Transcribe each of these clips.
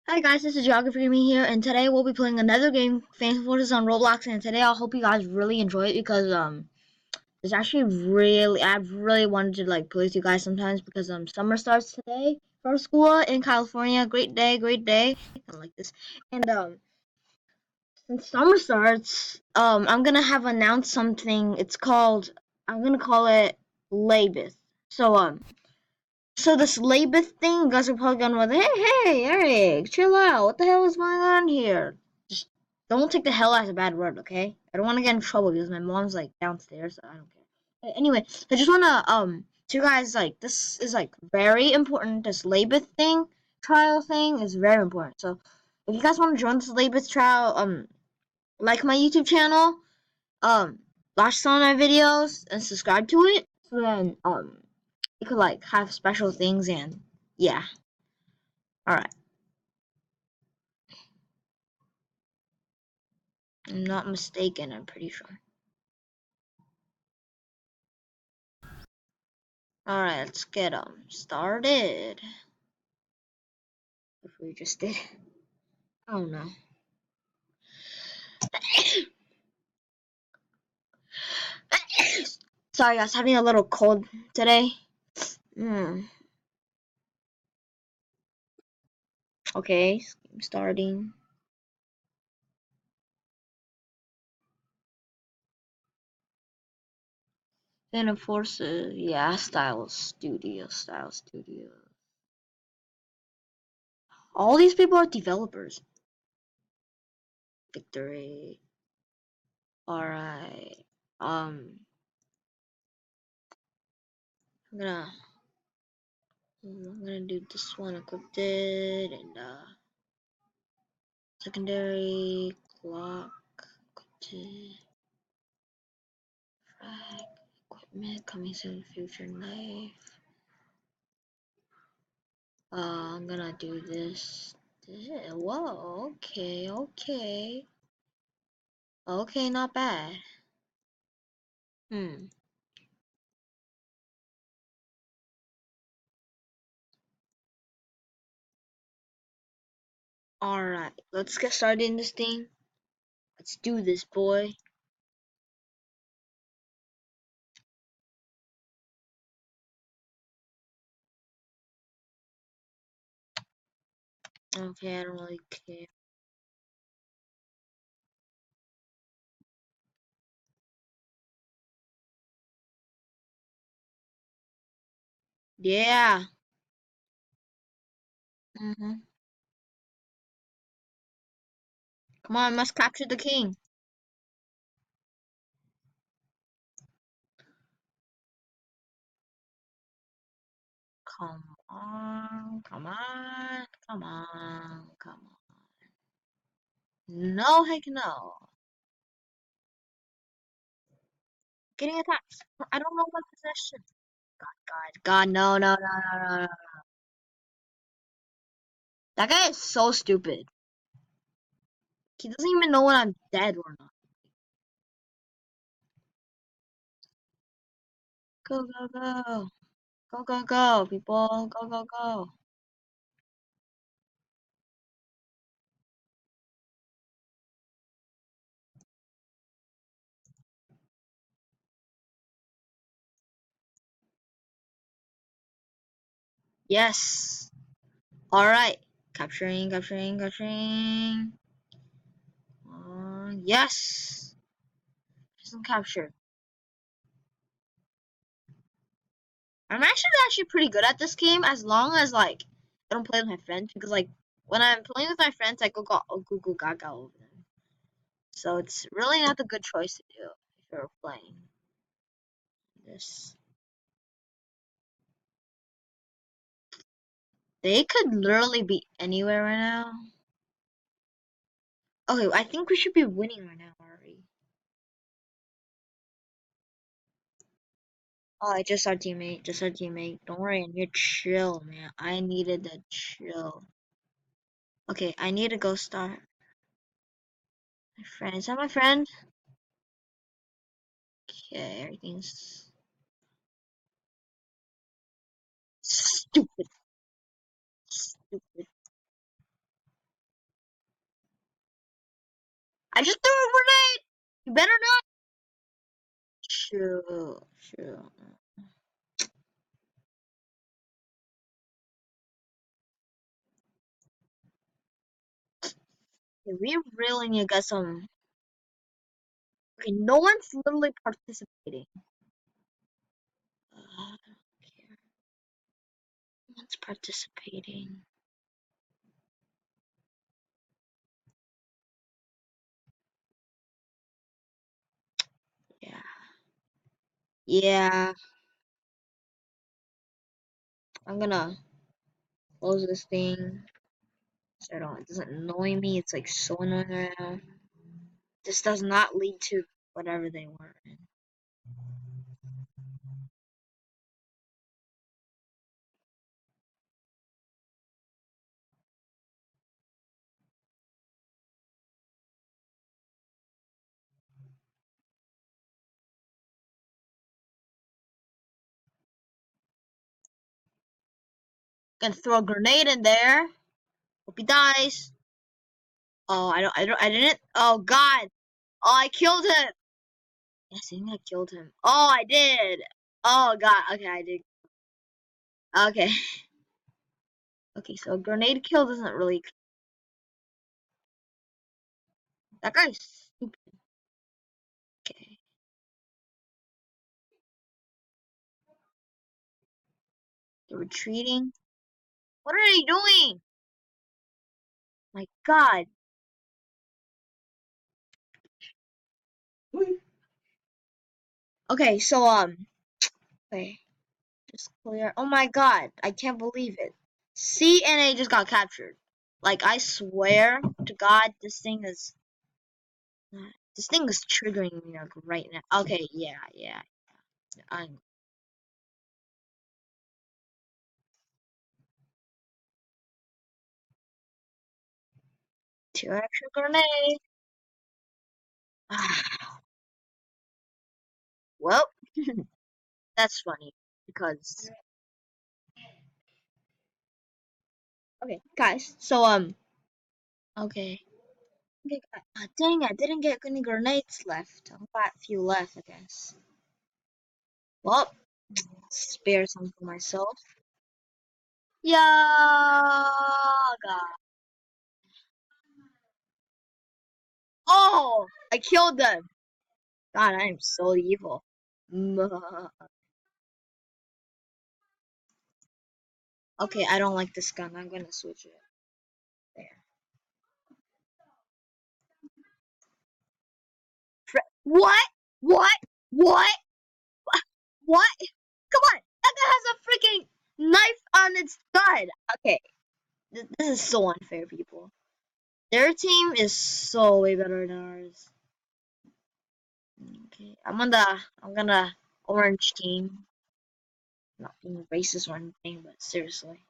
Hi guys, this is Geography Me here, and today we'll be playing another game, Fantasy Forces on Roblox. And today I hope you guys really enjoy it because it's actually I've really wanted to play with you guys sometimes because summer starts today for school in California. Great day, I like this. And since summer starts, I'm gonna have announced something. I'm gonna call it Labeth. So so this Labeth thing, you guys are probably going with, hey, Eric, chill out. What the hell is going on here? Just don't take the hell as a bad word, okay? I don't want to get in trouble because my mom's downstairs, so I don't care. Anyway, I just wanna to you guys this is very important. This Labeth thing, trial thing is very important. So if you guys want to join this Labeth trial, like my YouTube channel, um, watch some of my videos and subscribe to it. So then you could have special things and yeah. Alright. I'm not mistaken, I'm pretty sure. Alright, let's get started. If we just did. I don't know. Sorry guys, having a little cold today. Okay, starting. Then of course, yeah, Style Studio. All these people are developers. Victory. Alright. I'm gonna do this one, equipped it, and secondary clock, frag, equipment coming soon, future knife. I'm gonna do this. Whoa, okay, not bad. Alright, let's get started in this thing. Let's do this, boy. Okay, I don't really care. Yeah. Come on, must capture the king. Come on. No, heck no. Getting attacked. I don't know my possession. God, no. That guy is so stupid. He doesn't even know when I'm dead or not. Go. Go, people. Go. Yes. Alright. Capturing. Yes. Some capture. I'm actually pretty good at this game as long as I don't play with my friends because when I'm playing with my friends I go gaga over them. So it's really not the good choice to do if you're playing this. They could literally be anywhere right now. Okay, I think we should be winning right now, Ari. Oh, just our teammate. Don't worry, I need chill, man. I needed the chill. Okay, I need to go start. My friend, is that my friend? Okay, everything's stupid. I just threw a grenade! You better not. Shoot, shoot. Okay, we really need to get some. Okay, no one's literally participating. I don't care. No one's participating. Yeah. Yeah. I'm gonna close this thing so it doesn't annoy me. It's like so annoying right now. This does not lead to whatever they were in. Gonna throw a grenade in there. Hope he dies. Oh, I didn't. Oh God. Oh, I killed him. Yes, I think I killed him. Oh, I did. Oh God. Okay, I did. Okay. Okay, so grenade kill doesn't really. That guy's stupid. Okay. They're retreating. What are they doing? My God. Okay, so okay, just clear. Oh my God, I can't believe it. CNA just got captured. Like I swear to God, this thing is triggering me like right now. Okay, yeah. I'm two extra grenade. Well, that's funny because okay, guys. So okay. Okay, dang, I didn't get any grenades left. I've got a few left, I guess. Well, spare some for myself. Yaga. Oh, I killed them. God, I am so evil. Okay, I don't like this gun. I'm gonna switch it. There. What? What? What? What? Come on! That guy has a freaking knife on its gun. Okay, this is so unfair, people. Their team is so way better than ours. Okay, I'm gonna orange team. Not being racist or anything, but seriously.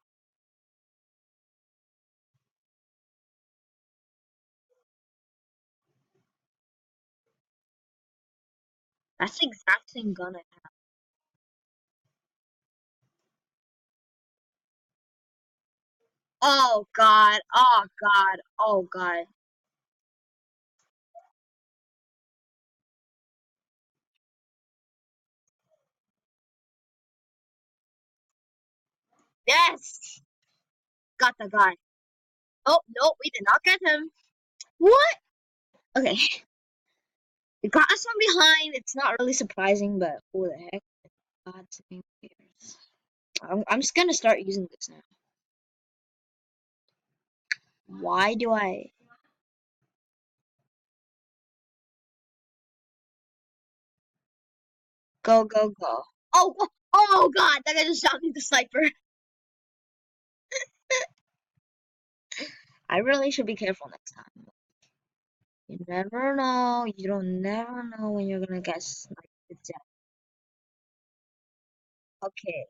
That's the exact same gun I have. Oh God. Oh God. Oh God. Yes! Got the guy. Oh, no, we did not get him. What? Okay. We got us from behind. It's not really surprising, but who the heck? God's name cares. I'm just gonna start using this now. Why do I? Go, go, go. Oh, oh God, that guy just shot me with the sniper. I really should be careful next time. You never know. You don't never know when you're gonna get sniped to death. Okay.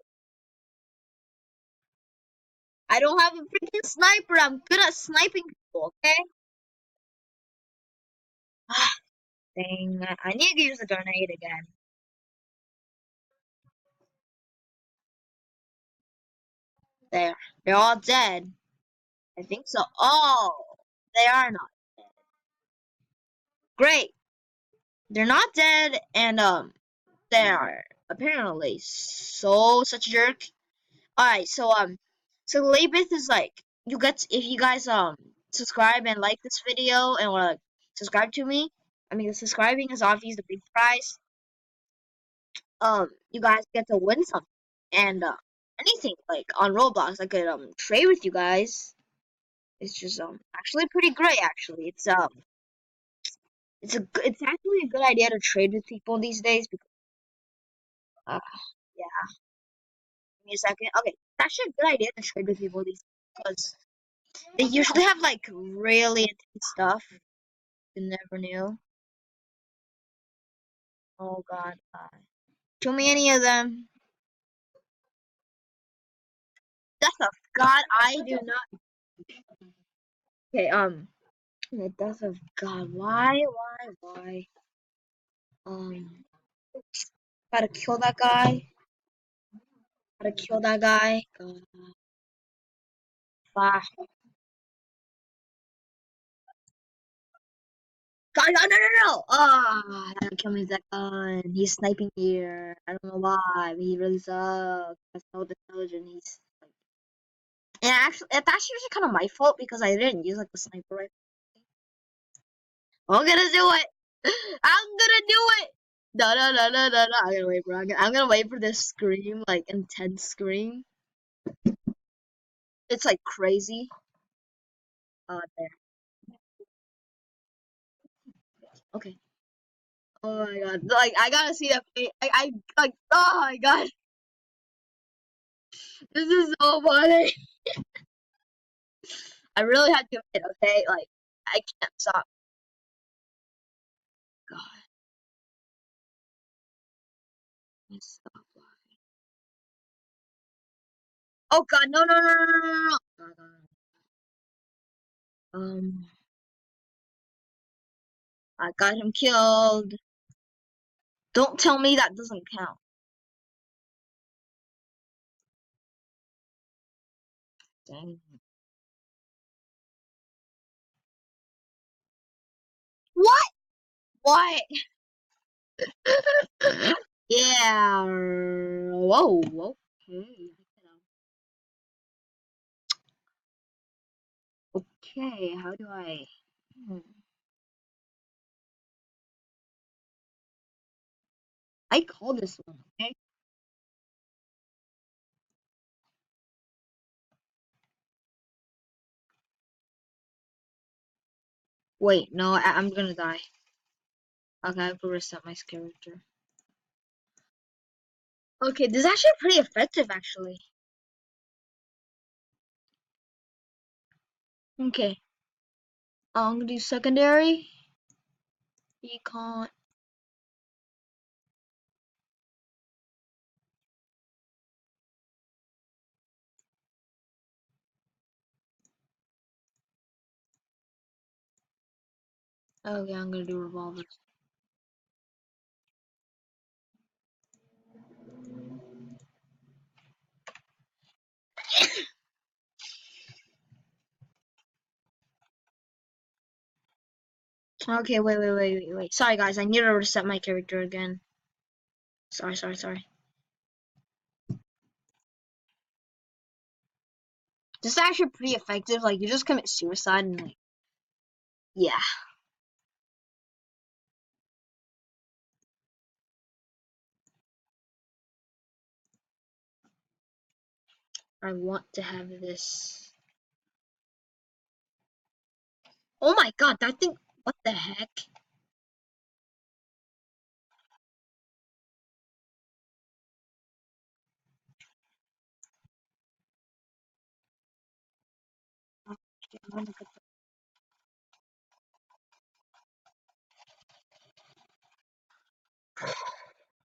I don't have a freaking sniper. I'm good at sniping people, okay? Ah, dang. I need to use the grenade again. There. They're all dead. I think so. Oh, they are not. Great. They're not dead, and they are apparently such a jerk. Alright, so the latest is like you get if you guys subscribe and like this video and wanna subscribe to me. I mean, the subscribing is obviously the big prize. You guys get to win something and anything like on Roblox. I could trade with you guys. It's just actually pretty great. Actually, it's actually a good idea to trade with people these days because yeah. Give me a second. Okay, it's actually a good idea to trade with people these because they usually have like really intense stuff. You never knew. Oh God, show me any of them. Death of God, I do not. Okay, the death of God. Why? Um, gotta kill that guy. Gotta kill that guy. Ah, God, no! Ah, that kill me with that gun. He's sniping here. I don't know why, but he really sucks. That's so intelligent. He's like, and actually, it's actually kind of my fault because I didn't use like the sniper rifle. I'm gonna do it. I'm gonna do it. No. I'm gonna wait, bro. I'm gonna wait for this scream, like intense scream. It's like crazy. There. Okay. Oh my God. Like I gotta see that face. I like. Oh my God. This is so funny. I really had to admit, okay? Like I can't stop. God, I stop. Oh God, no. Um, I got him killed. Don't tell me that doesn't count. Dang. What? What? Yeah. Whoa. Okay. Okay. How do I? Hmm. I call this one. Okay. Wait. No. I'm gonna die. Okay. I have to reset my character. Okay. This is actually pretty effective, actually. Okay. I'm gonna do secondary. Econ. Okay. I'm gonna do revolvers. Okay. Wait. Sorry, guys. I need to reset my character again. Sorry. This is actually pretty effective. Like you just commit suicide and like, yeah. I want to have this. Oh my God, that thing. What the heck?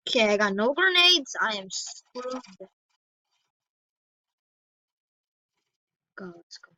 Okay, I got no grenades. I am screwed. Go, let's go.